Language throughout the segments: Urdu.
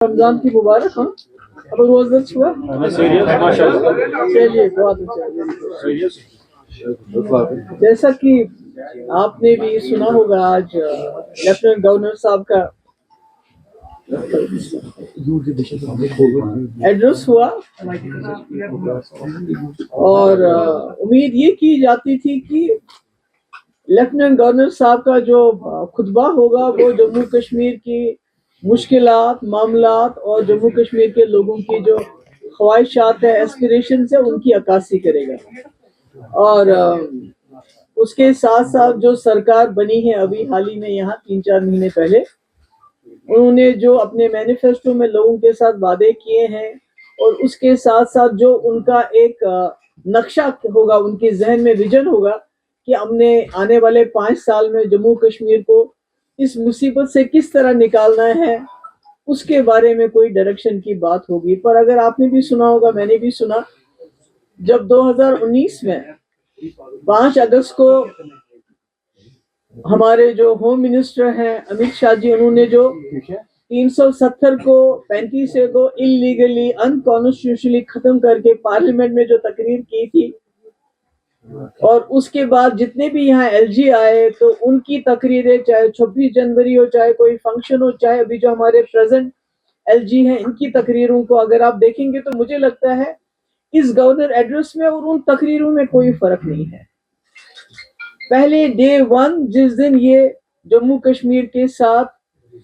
رمضان کی مبارک ہاں اب روز درس ہوا چلیے بہت اچھا جیسا کہ آپ نے بھی سنا ہوگا آج لیفٹیننٹ گورنر صاحب کا ایڈریس ہوا اور امید یہ کی جاتی تھی کہ لیفٹیننٹ گورنر صاحب کا جو خطبہ ہوگا وہ جموں کشمیر کی مشکلات معاملات اور جموں کشمیر کے لوگوں کی جو خواہشات ہیں ایسپریشنز ہیں ان کی عکاسی کرے گا اور اس کے ساتھ ساتھ جو سرکار بنی ہے ابھی حال ہی میں یہاں 3-4 مہینے پہلے انہوں نے جو اپنے مینیفیسٹو میں لوگوں کے ساتھ وعدے کیے ہیں اور اس کے ساتھ ساتھ جو ان کا ایک نقشہ ہوگا ان کے ذہن میں ویژن ہوگا کہ ہم نے آنے والے 5 سال میں جموں کشمیر کو اس مصیبت سے کس طرح نکالنا ہے اس کے بارے میں کوئی ڈائریکشن کی بات ہوگی۔ پر اگر آپ نے بھی سنا ہوگا میں نے بھی سنا جب 2019 میں 5 اگست کو ہمارے جو ہوم منسٹر ہیں امت شاہ جی انہوں نے جو 370 کو 35 کو انلیگلی انکانسٹیٹیوشنلی ختم کر کے پارلیمنٹ میں جو تقریر کی تھی اور اس کے بعد جتنے بھی یہاں ایل جی آئے تو ان کی تقریریں چاہے 26 جنوری ہو چاہے کوئی فنکشن ہو چاہے ابھی جو ہمارے پریزنٹ ایل جی ہیں ان کی تقریروں کو اگر آپ دیکھیں گے تو مجھے لگتا ہے اس گورنر ایڈریس میں اور ان تقریروں میں کوئی فرق نہیں ہے۔ پہلے ڈے 1 جس دن یہ جموں کشمیر کے ساتھ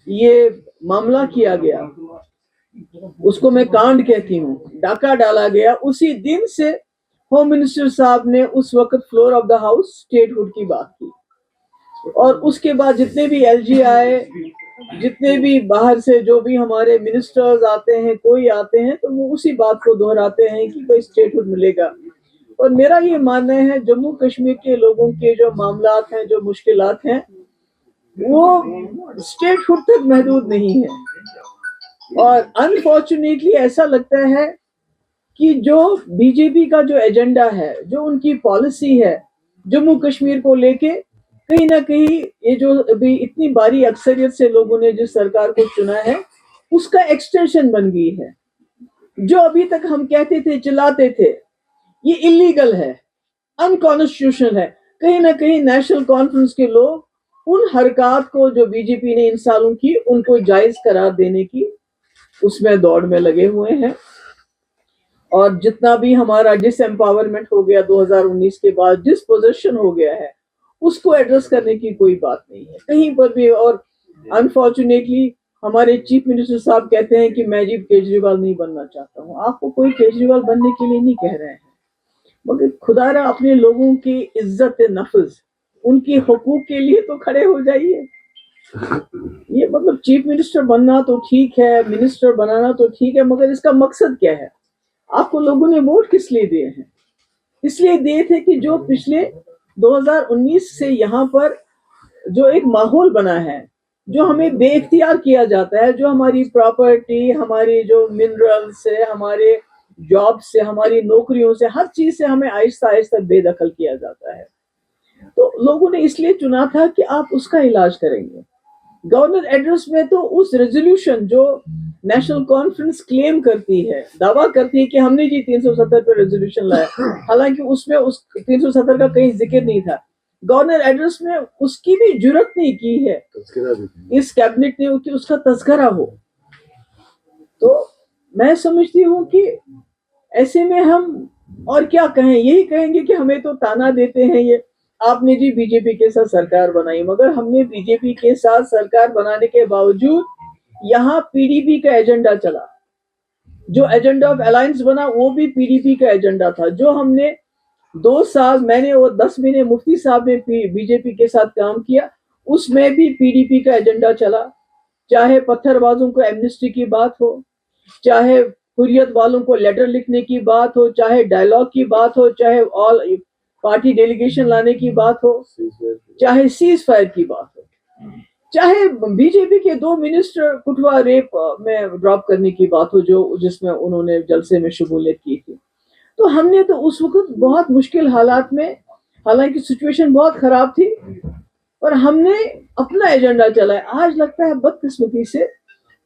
یہ معاملہ کیا گیا اس کو میں کانڈ کہتی ہوں ڈاکہ ڈالا گیا اسی دن سے ہوم منسٹر صاحب نے اس وقت floor of the house statehood کی بات کی اور اس کے بعد جتنے بھی ایل جی آئے جتنے بھی باہر سے جو بھی ہمارے منسٹرز آتے ہیں کوئی آتے ہیں تو وہ اسی بات کو دہراتے ہیں کہ کوئی اسٹیٹ ہوڈ ملے گا اور میرا یہ ماننا ہے جموں کشمیر کے لوگوں کے جو معاملات ہیں جو مشکلات ہیں وہ اسٹیٹ ہوڈ تک محدود نہیں ہے اور انفارچونیٹلی ایسا لگتا ہے کہ جو بی جے پی کا جو ایجنڈا ہے جو ان کی پالیسی ہے جموں کشمیر کو لے کے کہیں نہ کہیں یہ جو ابھی اتنی باری اکثریت سے لوگوں نے جس سرکار کو چنا ہے اس کا ایکسٹینشن بن گئی ہے۔ جو ابھی تک ہم کہتے تھے چلاتے تھے یہ اللیگل ہے انکانسٹیٹیوشنل ہے کہیں نہ کہیں نیشنل کانفرنس کے لوگ ان حرکات کو جو بی جے پی نے ان سالوں کی ان کو جائز قرار دینے کی اس میں دوڑ میں لگے ہوئے ہیں اور جتنا بھی ہمارا ڈس امپاورمنٹ ہو گیا 2019 کے بعد ڈس پوزیشن ہو گیا ہے اس کو ایڈریس کرنے کی کوئی بات نہیں ہے کہیں پر بھی اور انفارچونیٹلی ہمارے چیف منسٹر صاحب کہتے ہیں کہ میں جی کیجریوال نہیں بننا چاہتا ہوں آپ کو کوئی کیجریوال بننے کے لیے نہیں کہہ رہے ہیں مگر خدا را اپنے لوگوں کی عزت نفس ان کی حقوق کے لیے تو کھڑے ہو جائیے۔ یہ مطلب چیف منسٹر بننا تو ٹھیک ہے منسٹر بنانا تو ٹھیک ہے مگر اس کا مقصد کیا ہے؟ آپ کو لوگوں نے ووٹ کس لیے دیے ہیں؟ اس لیے دیے تھے کہ جو پچھلے 2019 سے یہاں پر جو ایک ماحول بنا ہے جو ہمیں بے اختیار کیا جاتا ہے جو ہماری پراپرٹی ہماری جو منرل سے ہمارے جاب سے ہماری نوکریوں سے ہر چیز سے ہمیں آہستہ آہستہ بے دخل کیا جاتا ہے تو لوگوں نے اس لیے چنا تھا کہ آپ اس کا علاج کریں گے۔ گورنر ایڈریس میں تو اس ریزولوشن جو نیشنل کانفرنس کلیم کرتی ہے دعویٰ کرتی ہے کہ ہم نے جی 370 پہ ریزولوشن لایا حالانکہ اس میں اس 370 کا کہیں ذکر نہیں تھا گورنر ایڈریس میں اس کی بھی جرت نہیں کی ہے اس کیبنٹ نے کہ اس کا تذکرہ ہو تو میں سمجھتی ہوں کہ ایسے میں ہم اور کیا کہیں یہی کہیں گے کہ ہمیں تو تانا دیتے ہیں یہ آپ نے جی بی جے پی کے ساتھ سرکار بنائی مگر ہم نے بی جے پی کے ساتھ سرکار بنانے کے باوجود یہاں پی ڈی پی کا ایجنڈا چلا جو ایجنڈا آف الائنس بنا وہ بھی پی ڈی پی کا ایجنڈا تھا جو ہم نے 2 سال میں نے اور 10 مہینے مفتی صاحب نے بی جے پی کے ساتھ کام کیا اس میں بھی پی ڈی پی کا ایجنڈا چلا چاہے پتھر بازوں کو ایمنسٹی کی بات ہو چاہے حریت والوں کو لیٹر لکھنے کی بات ہو چاہے ڈائلاگ کی بات ہو چاہے آل پارٹی ڈیلیگیشن لانے کی بات ہو چاہے سیز فائر کی بات ہو چاہے بی جے پی کے 2 منسٹر کٹھوا ریپ میں ڈراپ کرنے کی بات ہو جس میں انہوں نے جلسے میں شمولیت کی تھی تو ہم نے تو اس وقت بہت مشکل حالات میں حالانکہ سچویشن بہت خراب تھی اور ہم نے اپنا ایجنڈا چلایا۔ آج لگتا ہے بدقسمتی سے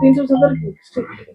370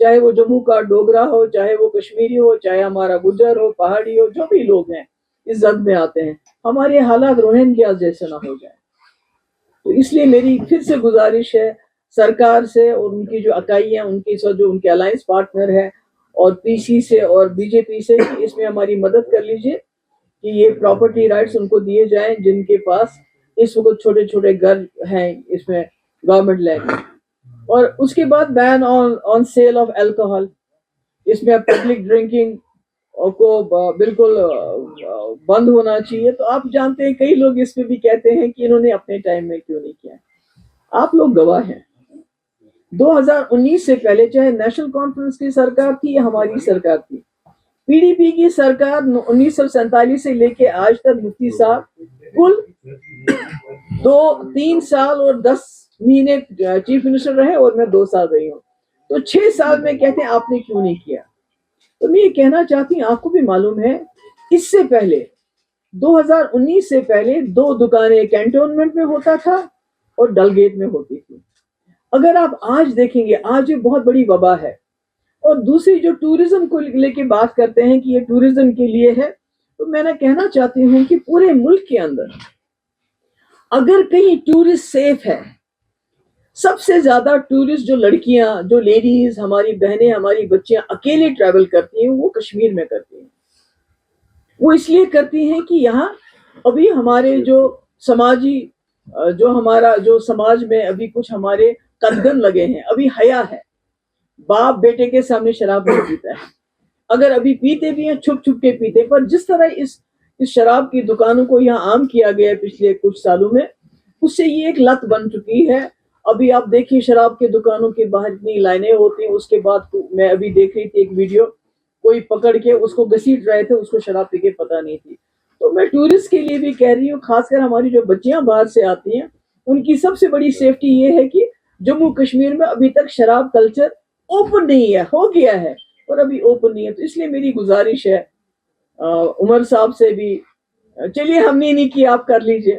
چاہے وہ جموں کا ڈوگرا ہو, چاہے وہ کشمیری ہو, چاہے ہمارا گجر ہو, پہاڑی ہو, جو بھی لوگ ہیں اس زد میں آتے ہیں, ہمارے حالات روہنگیا جیسے نہ ہو جائے. تو اس لیے میری پھر سے گزارش ہے سرکار سے اور ان کی جو اکائیاں, ان کی جو ان کے الائنس پارٹنر ہے, اور پی سی سے اور بی جے پی سے, کہ اس میں ہماری مدد کر لیجئے کہ یہ پراپرٹی رائٹس ان کو دیے جائیں جن کے پاس اس وقت چھوٹے چھوٹے گھر ہیں اس میں گورنمنٹ لینڈ. اور اس کے بعد بین آن سیل آف الکوہل, اس میں پبلک ڈرنکنگ کو بالکل بند ہونا چاہیے. تو آپ جانتے ہیں کئی لوگ اس میں بھی کہتے ہیں کہ انہوں نے اپنے ٹائم میں کیوں نہیں کیا. آپ لوگ گواہ ہیں, 2019 سے پہلے چاہے نیشنل کانفرنس کی سرکار تھی یا ہماری سرکار تھی, پی ڈی پی کی سرکار 1947 سے لے کے آج تک مفتی صاحب کل 3 سال اور 10 مہینے چیف منسٹر رہے, اور میں 2 سال رہی ہوں. تو 6 سال میں کہتے ہیں آپ نے کیوں نہیں کیا. تو میں یہ کہنا چاہتی ہوں, آپ کو بھی معلوم ہے اس سے پہلے 2019 سے پہلے 2 دکانیں کینٹونمنٹ میں ہوتا تھا اور ڈل گیٹ میں ہوتی تھی. اگر آپ آج دیکھیں گے, آج یہ بہت بڑی وبا ہے. اور دوسری جو ٹورزم کو لے کے بات کرتے ہیں کہ یہ ٹورزم کے لیے ہے, تو میں نے کہنا چاہتی ہوں کہ پورے ملک کے اندر اگر کہیں ٹورسٹ سیف ہے, سب سے زیادہ ٹورسٹ جو لڑکیاں, جو لیڈیز, ہماری بہنیں, ہماری بچیاں اکیلے ٹریول کرتی ہیں, وہ کشمیر میں کرتی ہیں. وہ اس لیے کرتی ہیں کہ یہاں ابھی ہمارے جو سماجی, جو ہمارا جو سماج میں ابھی کچھ ہمارے قدغن لگے ہیں, ابھی حیا ہے. باپ بیٹے کے سامنے شراب نہیں پیتا ہے, اگر ابھی پیتے بھی ہیں چھپ چھپ کے پیتے. پر جس طرح اس شراب کی دکانوں کو یہاں عام کیا گیا ہے پچھلے کچھ سالوں میں, اس سے یہ ایک لت بن چکی ہے. ابھی آپ دیکھیے شراب کے دکانوں کے باہر اتنی لائنیں ہوتی ہیں. اس کے بعد میں ابھی دیکھ رہی تھی ایک ویڈیو, کوئی پکڑ کے اس کو گھسیٹ رہے تھے, اس کو شراب پی کے پتہ نہیں تھی. تو میں ٹورسٹ کے لیے بھی کہہ رہی ہوں, خاص کر ہماری جو بچیاں باہر سے آتی ہیں, ان کی سب سے بڑی سیفٹی یہ ہے کہ جموں کشمیر میں ابھی تک شراب کلچر اوپن نہیں ہے, ہو گیا ہے اور ابھی اوپن نہیں ہے. تو اس لیے میری گزارش ہے عمر صاحب سے بھی, چلیے ہم نے نہیں کیا, آپ کر لیجئے,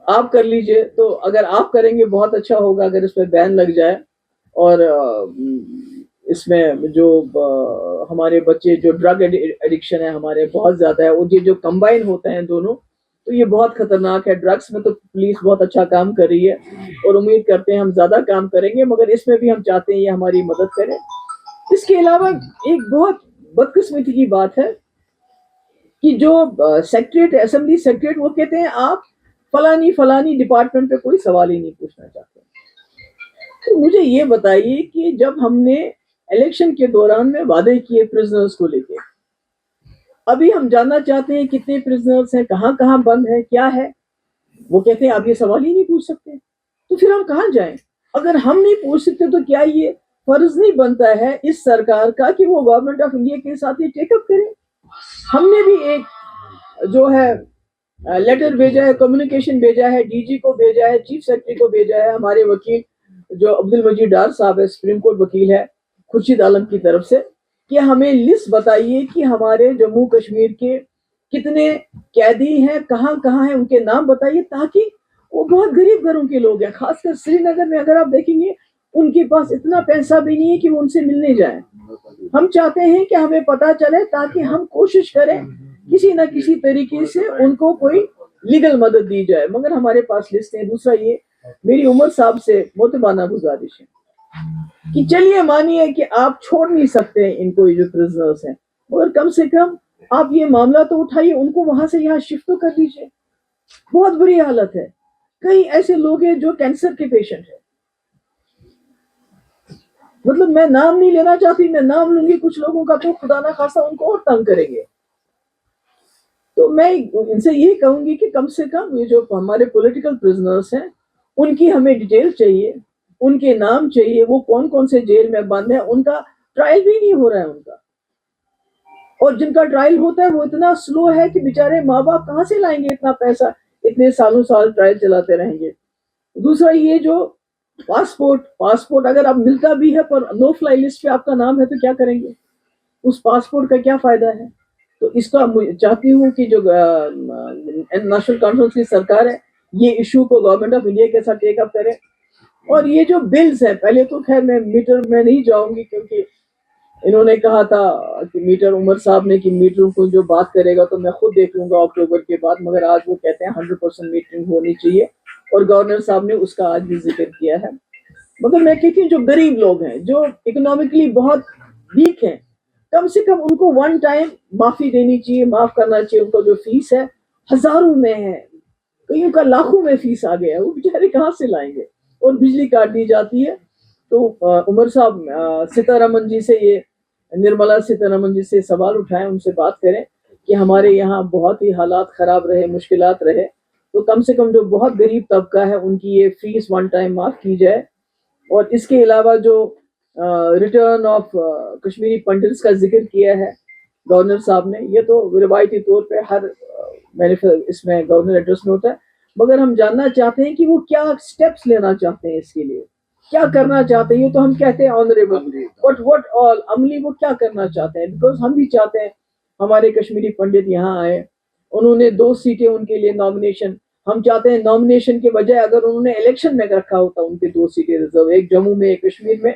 آپ کر لیجئے. تو اگر آپ کریں گے بہت اچھا ہوگا, اگر اس پہ بین لگ جائے. اور اس میں جو ہمارے بچے جو ڈرگ ایڈکشن ہے ہمارے بہت زیادہ ہے, اور یہ جو کمبائن ہوتے ہیں دونوں, تو یہ بہت خطرناک ہے. ڈرگس میں تو پولیس بہت اچھا کام کر رہی ہے اور امید کرتے ہیں ہم زیادہ کام کریں گے, مگر اس میں بھی ہم چاہتے ہیں یہ ہماری مدد کرے. اس کے علاوہ ایک بہت بدقسمتی کی بات ہے کہ جو سیکریٹریٹ, اسمبلی سیکریٹریٹ, وہ کہتے ہیں آپ فلانی ڈپارٹمنٹ پہ کوئی سوال ہی نہیں پوچھنا چاہتے. تو مجھے یہ بتائیے کہ جب ہم نے الیکشن کے دوران میں وعدے کیے پرزنرز کو لے کے, ابھی ہم جاننا چاہتے ہیں کتنے پرزنرز ہیں, کہاں کہاں بند ہے, کیا ہے. وہ کہتے ہیں آپ یہ سوال ہی نہیں پوچھ سکتے. تو پھر ہم کہاں جائیں؟ اگر ہم نہیں پوچھ سکتے تو کیا یہ فرض نہیں بنتا ہے اس سرکار کا کہ وہ گورنمنٹ آف انڈیا کے ساتھ یہ ٹیک اپ کرے؟ ہم نے بھی ایک جو ہے لیٹر بھیجا ہے, کمیونیکیشن بھیجا ہے, ڈی جی کو بھیجا ہے, چیف سیکرٹری کو بھیجا ہے, ہمارے وکیل جو عبد المجید ڈار صاحب ہے, سپریم کورٹ وکیل ہے, خورشید عالم کی طرف سے, کہ ہمیں لسٹ بتائیے کہ ہمارے جموں کشمیر کے کتنے قیدی ہیں, کہاں کہاں ہیں, ان کے نام بتائیے, تاکہ وہ بہت غریب گھروں کے لوگ ہیں. خاص کر سری نگر میں اگر آپ دیکھیں گے ان کے پاس اتنا پیسہ بھی نہیں ہے کہ وہ ان سے ملنے جائیں. ہم چاہتے ہیں کہ ہمیں پتہ چلے تاکہ ہم کوشش کریں کسی نہ کسی طریقے سے ان کو کوئی لیگل مدد دی جائے, مگر ہمارے پاس لسٹ ہے. دوسرا یہ میری عمر صاحب سے محترمانہ گزارش ہے کہ چلیے مانیے کہ آپ چھوڑ نہیں سکتے ان کو, یہ جو پرزنرز ہیں, مگر کم سے کم آپ یہ معاملہ تو اٹھائیے, ان کو وہاں سے یہاں شفٹ تو کر دیجیے. بہت بری حالت ہے. کئی ایسے لوگ ہیں جو کینسر کے پیشنٹ ہیں, مطلب میں نام نہیں لینا چاہتی, میں نام لوں گی کچھ لوگوں کا تو خدا نہ خواستہ ان کو اور تنگ کریں گے. تو میں ان سے یہی کہوں گی کہ کم سے کم یہ جو ہمارے پولیٹیکل پرزنرز ہیں ان کی ہمیں ڈیٹیل چاہیے, ان کے نام چاہیے, وہ کون کون سے جیل میں بند ہیں, ان کا ٹرائل بھی نہیں ہو رہا ہے ان کا, اور جن کا ٹرائل ہوتا ہے وہ اتنا سلو ہے کہ بیچارے ماں باپ کہاں سے لائیں گے اتنا پیسہ, اتنے سالوں سال ٹرائل چلاتے رہیں گے. دوسرا یہ جو پاسپورٹ اگر آپ ملتا بھی ہے پر نو فلائی لسٹ پہ آپ کا نام ہے تو کیا کریں گے, اس پاسپورٹ کا کیا فائدہ ہے. تو اس کا چاہتی ہوں کہ جو نیشنل کانفرنس کی سرکار ہے یہ ایشو کو گورنمنٹ آف انڈیا کے ساتھ ٹیک اپ کرے, اور یہ جو بلز ہیں، پہلے تو خیر میں میٹر میں نہیں جاؤں گی کیونکہ انہوں نے کہا تھا کہ میٹر، عمر صاحب نے، کہ میٹروں کو جو بات کرے گا تو میں خود دیکھ لوں گا اکتوبر کے بعد، مگر آج وہ کہتے ہیں 100% میٹرنگ ہونی چاہیے، اور گورنر صاحب نے اس کا آج بھی ذکر کیا ہے۔ مگر میں کہتی ہوں جو غریب لوگ ہیں، جو اکنامکلی بہت ویک ہیں، کم سے کم ان کو ون ٹائم معافی دینی چاہیے، معاف کرنا چاہیے۔ ان کو جو فیس ہے ہزاروں میں ہے، کئیوں کا لاکھوں میں فیس آ گیا ہے، وہ بیچارے کہاں سے لائیں گے؟ اور بجلی کاٹ دی جاتی ہے۔ تو عمر صاحب سیتارمن جی سے، یہ نرملا سیتارمن جی سے سوال اٹھائیں، ان سے بات کریں کہ ہمارے یہاں بہت ہی حالات خراب رہے، مشکلات رہے، تو کم سے کم جو بہت غریب طبقہ ہے ان کی یہ فیس ون ٹائم معاف کی جائے۔ اور اس کے علاوہ جو ریٹرن آف کشمیری پنڈتس کا ذکر کیا ہے گورنر صاحب نے، یہ تو روایتی طور پہ ہر اس میں گورنر ایڈریس میں ہوتا ہے، مگر ہم جاننا چاہتے ہیں کہ وہ کیا سٹیپس لینا چاہتے ہیں، اس کے لیے کیا کرنا چاہتے ہیں۔ یہ تو ہم کہتے ہیں آنریبل، بٹ وٹ آل عملی وہ کیا کرنا چاہتے ہیں؟ بیکاز ہم بھی چاہتے ہیں ہمارے کشمیری پنڈت یہاں آئے، انہوں نے 2 سیٹیں ان کے لیے نامینیشن، ہم چاہتے ہیں نامینیشن کے بجائے اگر انہوں نے الیکشن میں رکھا ہوتا ان کے 2 سیٹیں ریزرو، ایک جموں میں ایک کشمیر میں،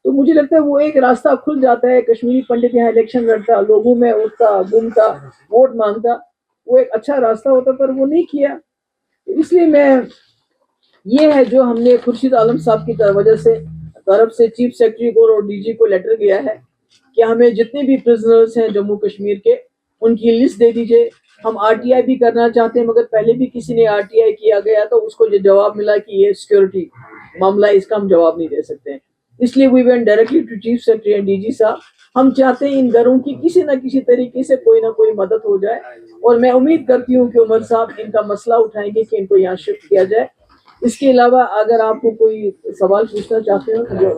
تو مجھے لگتا ہے وہ ایک راستہ کھل جاتا ہے، کشمیری پنڈت یہاں الیکشن لڑتا، لوگوں میں اٹھتا گھومتا، ووٹ مانگتا، وہ ایک اچھا راستہ ہوتا، پر وہ نہیں کیا۔ اس لیے میں، یہ ہے جو ہم نے خورشید عالم صاحب کی طرف سے چیف سیکرٹری کو اور ڈی جی کو لیٹر گیا ہے کہ ہمیں جتنے بھی پرزنرز ہیں جموں کشمیر کے، ان کی لسٹ دے دیجئے۔ ہم آر ٹی آئی بھی کرنا چاہتے ہیں، مگر پہلے بھی کسی نے آر ٹی آئی کیا گیا تو اس کو یہ جواب ملا کہ یہ سیکورٹی معاملہ ہے، اس کا ہم جواب نہیں دے سکتے ہیں۔ اس لیے we went directly to chief secretary and D G صاحب۔ ہم چاہتے ہیں ان گھروں کی کسی نہ کسی طریقے سے کوئی نہ کوئی مدد ہو جائے، اور میں امید کرتی ہوں کہ عمر صاحب ان کا مسئلہ اٹھائیں گے کہ ان کو یہاں شفٹ کیا جائے۔ اس کے علاوہ اگر آپ کو کوئی سوال پوچھنا چاہتے ہو تو